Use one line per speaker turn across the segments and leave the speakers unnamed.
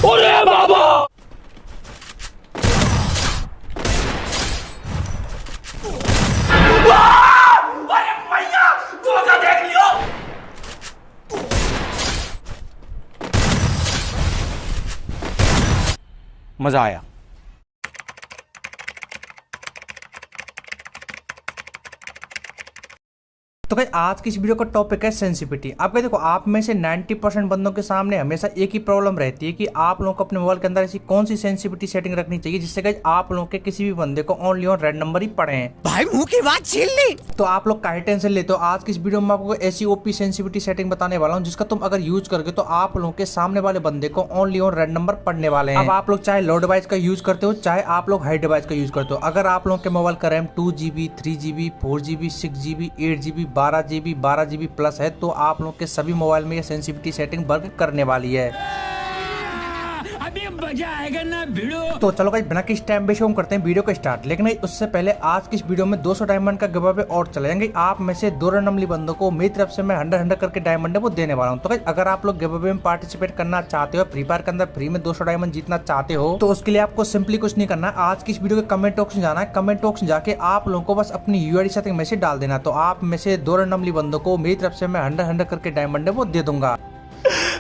अरे बाबा, अरे भैया धोखा देख लियो। मजा आया।
तो गाइस आज की इस वीडियो का टॉपिक है सेंसिटिविटी। आप देखो, आप में से 90% बंदों के सामने हमेशा एक ही प्रॉब्लम रहती है कि आप लोगों को अपने मोबाइल के अंदर ऐसी कौन सी सेंसिटिविटी सेटिंग रखनी चाहिए जिससे गाइस आप लोगों के किसी भी बंदे को ओनली ऑन रेड नंबर ही पड़े हैं।
भाई मुंह की बात छीन ली।
तो आप लोग काहे टेंशन लेते हो। आज की इस वीडियो में आपको ऐसी ओपी सेंसिटिविटी सेटिंग बताने वाला हूं जिसका तुम अगर यूज करके तो आप लोगों के सामने वाले बंदे को ओनली ऑन रेड नंबर पड़ने वाले हैं। अब आप लोग चाहे लो डिवाइस का यूज करते हो चाहे आप लोग हाई डिवाइस का यूज करते हो, अगर आप लोगों के मोबाइल का RAM 2GB 3GB 4GB 6GB 8GB 12GB 12GB plus है तो आप लोग के सभी मोबाइल में ये सेंसिटिविटी सेटिंग वर्क करने वाली है।
अभी मजा आएगा ना भिड़ो।
तो चलो गाइस बिना किसी टाइम वेस्ट हम करते हैं वीडियो को स्टार्ट। लेकिन उससे पहले आज की इस वीडियो में 200 डायमंड का गिव अवे और चलेंगे। आप में से 2 रैंडमली बंदों को मेरी तरफ से मैं 100 करके डायमंड है वो देने वाला हूं। तो गाइस अगर आप लोग गिव अवे में पार्टिसिपेट करना चाहते हो, फ्री फायर के अंदर फ्री में 200 डायमंड जीतना चाहते हो, तो उसके लिए आपको सिंपली कुछ नहीं करना है। आज की इस वीडियो के कमेंट बॉक्स में जाना है, कमेंट बॉक्स में जाके आप लोगों को बस अपनी यूआईडी सेटिंग मैसेज डाल देना। तो आप में से 2 रैंडमली बंदों को मेरी तरफ से मैं 100 करके डायमंड है वो दे दूंगा।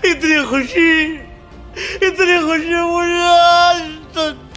इतनी खुशी मुझे आज तक।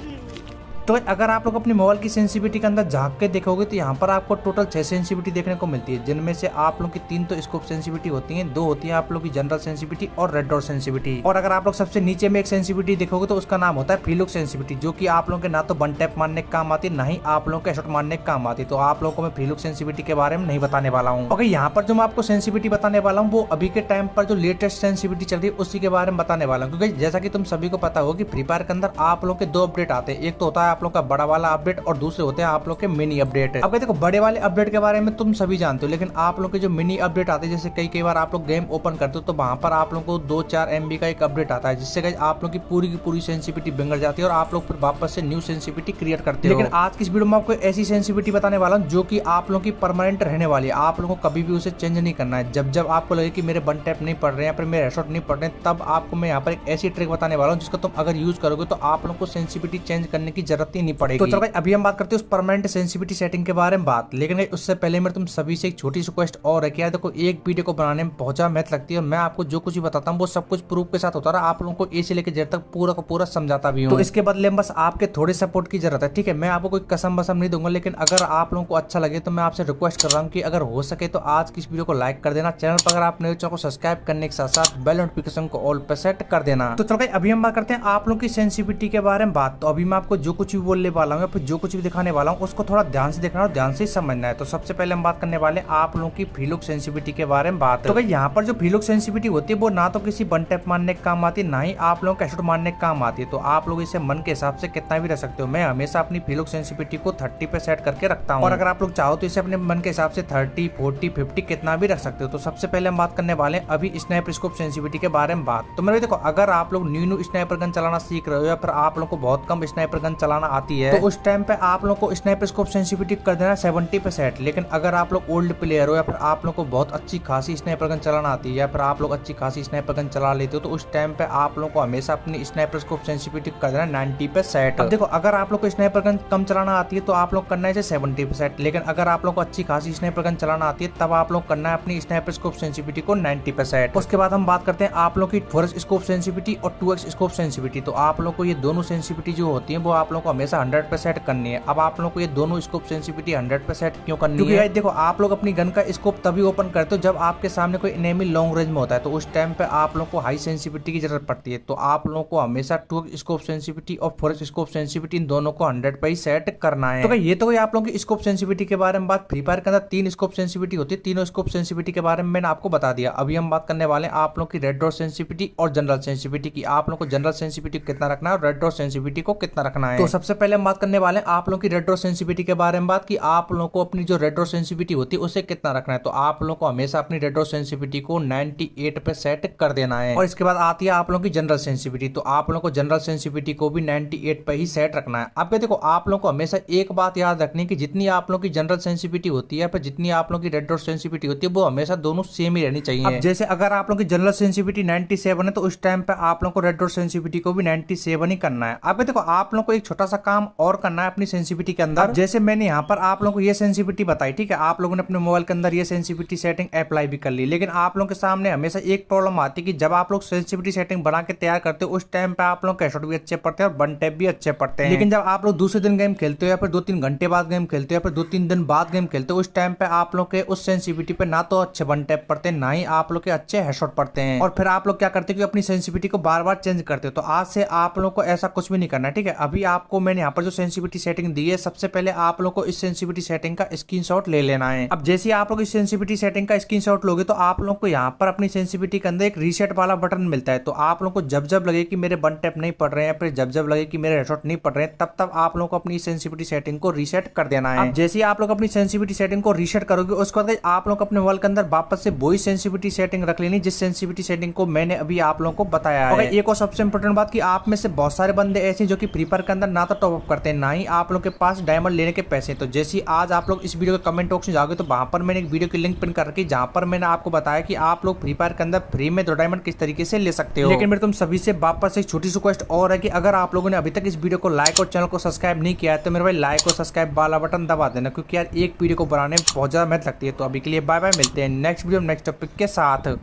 तो अगर आप लोग अपनी मोबाइल की सेंसिटिविटी के अंदर झांक के देखोगे तो यहाँ पर आपको टोटल 6 सेंसिटिविटी देखने को मिलती है, जिनमें से आप लोग की 3 तो स्कोप सेंसिटिविटी होती है, 2 होती है आप लोग की जनरल सेंसिटिविटी और रेड डॉट सेंसिटिविटी। और अगर आप लोग सबसे नीचे में एक सेंसिटिविटी देखोगे तो उसका नाम होता है फ्री लुक सेंसिटिविटी, जो कि आप लोगों के ना तो वन टैप मारने के काम आती है, ना ही आप लोगों के हेडशॉट मारने के काम आती है। तो आप लोगों को मैं फ्री लुक सेंसिटिविटी के बारे में नहीं बताने वाला हूँ। ओके, यहाँ पर जो मैं आपको सेंसिटिविटी बताने वाला हूँ वो अभी के टाइम पर जो लेटेस्ट सेंसिटिविटी चल रही है उसी के बारे में बताने वाला हूँ। क्योंकि जैसा कि तुम सभी को पता हो कि फ्री फायर के अंदर आप लोग के 2 अपडेट आते हैं, एक तो होता है आप लोग का बड़ा वाला अपडेट और दूसरे होते हैं आप लोग के मिनी अपडेट। अब देखो, बड़े वाले अपडेट के बारे में तुम सभी जानते हो, लेकिन आप लोग के जो मिनी अपडेट आते हैं, जैसे कई बार आप लोग गेम ओपन करते हो तो वहां पर आप लोग को 2-4 MB का एक अपडेट आता है, जिससे आप लोग की पूरी सेंसिटिविटी बिगड़ जाती है और आप लोग फिर वापस से न्यू सेंसिटिविटी क्रिएट करते हो। लेकिन आज की इस वीडियो में आपको ऐसी सेंसिटिविटी बताने वाला हूं जो कि आप लोगों की परमानेंट रहने वाली है। आप लोगों को कभी भी उसे चेंज नहीं करना है। जब आपको लगे कि मेरे वन टैप नहीं पड़ रहे हैं या फिर मेरे हेडशॉट नहीं पड़ रहे हैं, तब आपको मैं यहाँ पर एक ऐसी ट्रिक बताने वाला हूँ जिसका तुम अगर यूज करोगे तो आप लोग को सेंसिटिविटी चेंज करने की जरूरत ही नहीं पड़ेगी। तो चलो अभी हम बात करते हैं उस परमानेंट सेंसिटिविटी सेटिंग के बारे में बात। लेकिन उससे पहले मेरे तुम सभी से एक छोटी सी रिक्वेस्ट और है कि यार देखो, एक वीडियो को बनाने में बहुत ज्यादा मेहनत लगती है और मैं आपको जो कुछ भी बताता हूँ वो सब कुछ प्रूफ के साथ होता रहा, आप लोगों को ए से लेकर जेड तक पूरा का पूरा समझाता भी हूँ। तो इसके बदले में बस आपके थोड़े सपोर्ट की जरूरत है, ठीक है। मैं आपको कोई कसम बसम नहीं दूंगा, लेकिन अगर आप लोगों को अच्छा लगे तो मैं आपसे रिक्वेस्ट कर रहा हूँ कि अगर हो सके तो आज की इस वीडियो को लाइक कर देना। चैनल पर अगर आप नए चैनल को सब्सक्राइब करने के साथ साथ बेल नोटिफिकेशन को ऑल पर सेट कर देना। तो चलो अभी हम बात करते हैं आप लोग की सेंसिटिविटी के बारे में बात। तो अभी मैं आपको जो कुछ भी बोलने वाला हूँ या फिर जो कुछ भी दिखाने वाला हूँ उसको थोड़ा ध्यान से देखना और ध्यान से समझना है। तो सबसे पहले हम बात करने वाले आप लोगों की फ्री लुक सेंसिटिविटी के बारे में बात। तो भाई यहाँ पर जो फ्री लुक सेंसिटिविटी होती है वो ना तो किसी वन टैप मारने के काम आती है, ना ही आप लोगों का हेडशॉट मारने के काम आती है। तो आप लोग इसे मन के हिसाब से कितना भी रख सकते हो। मैं हमेशा अपनी फ्री लुक सेंसिटिविटी को 30 पे सेट करके रखता हूँ और अगर आप लोग चाहो तो इसे अपने मन के हिसाब से 30, 40, 50 कितना भी रख सकते हो। तो सबसे पहले हम बात करने वाले हैं अभी स्नाइपर स्कोप सेंसिटिविटी के बारे में बात। तो मेरे देखो, अगर आप लोग न्यू स्नाइपर गन चलाना सीख रहे हो या फिर आप लोग को बहुत कम स्नाइपर गन चलाना आती है तो उस टाइम पे आप लोग को स्नाइपर स्कोप सेंसिटिविटी कर देना 70 पे सेट। लेकिन अगर आप लोग ओल्ड प्लेयर हो या फिर आप लोग को बहुत अच्छी खासी स्नाइपर गन चलाना आती है या फिर आप लोग अच्छी खासी स्नाइपर गन चला लेते हो तो उस टाइम पे आप लोग को हमेशा अपनी स्नाइपर स्कोप सेंसिटिविटी कर देना 90 पे सेट। अब देखो, अगर आप लोग को स्नाइपर गन कम चलाना आती है तो आप लोग करना है 70 पे सेट। लेकिन अगर आप लोग को अच्छी खासी स्नाइपर गन चलाना आती है तब आप लोग करना है अपनी स्नाइपर स्कोप सेंसिटिविटी को 90 पे सेट। उसके बाद हम बात करते हैं आप लोग की 4x स्कोप सेंसिटिविटी और 2x स्कोप सेंसिटिविटी। तो आप लोग को ये दोनों सेंसिटिविटी जो होती है वो आप लोग को हमेशा 100 पे सेट करनी है। अब आप लोग को ये दोनों स्कोप सेंसिटिविटी 100 पे सेट क्यों करनी है? क्योंकि देखो, आप लोग अपनी गन का स्कोप तभी ओपन करते हो जब आपके सामने कोई एनिमी लॉन्ग रेंज में होता है, तो उस टाइम पे आप लोग को हाई सेंसिटिविटी की जरूरत पड़ती है। तो आप लोगों को हमेशा 2x स्कोप सेंसिटिविटी और 4x स्कोप सेंसिटिविटी इन दोनों को 100 पे ही सेट करना है। तो ये तो ये आप लोगों की स्कोप सेंसिटिविटी के बारे में बात। फ्री फायर के अंदर 3 स्कोप सेंसिटिविटी होती है, तीनों स्कोप सेंसिटिविटी के बारे में मैंने आपको बता दिया। अभी हम बात करने वाले आप लोग की रेड डॉट सेंसिटिविटी और जनरल सेंसिटिविटी की। आप लोग को जनरल सेंसिटिविटी कितना रखना है और रेड डॉट सेंसिटिविटी को कितना रखना है। तो सबसे पहले हम बात करने वाले हैं आप लोगों की रेड डॉट सेंसिटिविटी के बारे में बात की आप लोगों को अपनी जो रेड डॉट सेंसिटिविटी होती है उसे कितना रखना है। तो आप लोगों को हमेशा अपनी रेड डॉट सेंसिटिविटी को 98 पे सेट कर देना है। और इसके बाद आती है आप लोगों की जनरल सेंसिटिविटी। तो आप लोगों को जनरल सेंसिटिविटी को भी 98 पे ही सेट रखना है। अब देखो आप लोगों को हमेशा एक बात याद रखनी है कि जितनी आप लोगों की जनरल सेंसिटिविटी होती है जितनी आप लोगों की रेड डॉट सेंसिटिविटी होती है वो हमेशा दोनों सेम ही रहनी चाहिए। अब जैसे अगर आप लोगों की जनरल सेंसिटिविटी 97 है तो उस टाइम पे आप लोगों को रेड डॉट सेंसिटिविटी को भी 97 ही करना है। अब देखो आप लोगों को एक छोटा सा काम और करना है अपनी सेंसिटिविटी के अंदर। जैसे मैंने यहाँ पर आप लोगों को ये सेंसिटिविटी बताई, ठीक है, आप लोगों ने अपने मोबाइल के अंदर ये सेंसिटिविटी सेटिंग अप्लाई भी कर ली, लेकिन आप लोगों के सामने हमेशा एक प्रॉब्लम आती है कि जब आप लोग सेंसिटिविटी सेटिंग बना के तैयार करते हो उस टाइम पे आप लोग कैशॉट भी अच्छे पड़ते हैं और वन टैप भी अच्छे पड़ते हैं। लेकिन जब आप लोग दूसरे दिन गेम खेलते हो या फिर 2-3 घंटे बाद गेम खेलते हो या फिर 2-3 दिन बाद गेम खेलते हो उस टाइम पे आप लोग के उस सेंसिटिविटी पे ना तो अच्छे वन टैप पड़ते हैं ना ही आप लोग के अच्छे हेडशॉट पड़ते हैं। और फिर आप लोग क्या करते हो कि अपनी सेंसिटिविटी को बार बार चेंज करते हो। तो आज से आप लोग को ऐसा कुछ भी नहीं करना है, ठीक है। अभी आपको मैंने यहाँ पर जो सेंसिटिविटी सेटिंग दी है सबसे पहले आप लोग को इस सेंसिटिविटी सेटिंग का स्क्रीनशॉट ले लेना है। अब जैसे आप लोग इस सेंसिटिविटी सेटिंग का स्क्रीनशॉट लोगे तो आप लोग को यहाँ पर अपनी सेंसिटिविटी के अंदर एक रीसेट वाला बटन मिलता है। तो आप लोग को जब जब लगे कि मेरे वन टैप नहीं पड़ रहे हैं फिर जब जब लगे कि मेरे हेडशॉट नहीं पड़ रहे हैं तब आप लोग को अपनी सेंसिटिविटी सेटिंग को रीसेट कर देना है। अब जैसे आप लोग अपनी सेंसिटिविटी सेटिंग को रीसेट करोगे उसके बाद आप लोग अपने मोबाइल के अंदर वापस से वही सेंसिटिविटी सेटिंग रख लेनी जिस सेंसिटिविटी सेटिंग को मैंने अभी आप लोगों को बताया है। एक और सबसे इंपॉर्टेंट बात कि आप में से बहुत सारे बंदे ऐसे जो कि फ्री फायर के अंदर ना तो टॉप अप करते हैं ना ही आप लोग के पास डायमंड लेने के पैसे। तो जैसे आज आप लोग इस वीडियो के कमेंट बॉक्स में जाओगे तो वहां पर मैंने एक वीडियो की लिंक पिन कर रखी जहां पर मैंने आपको बताया कि आप लोग फ्री फायर के अंदर फ्री में 2 डायमंड किस तरीके से ले सकते हो। लेकिन मेरे तुम सभी से वापस एक छोटी सी रिक्वेस्ट और है कि अगर आप लोगों ने अभी तक इस वीडियो को लाइक और चैनल को सब्सक्राइब नहीं किया है तो मेरे भाई लाइक और सब्सक्राइब वाला बटन दबा देना, क्योंकि यार एक वीडियो को बनाने में बहुत ज्यादा मेहनत लगती है। तो अभी के लिए बाय बाय, मिलते हैं नेक्स्ट वीडियो नेक्स्ट टॉपिक के साथ।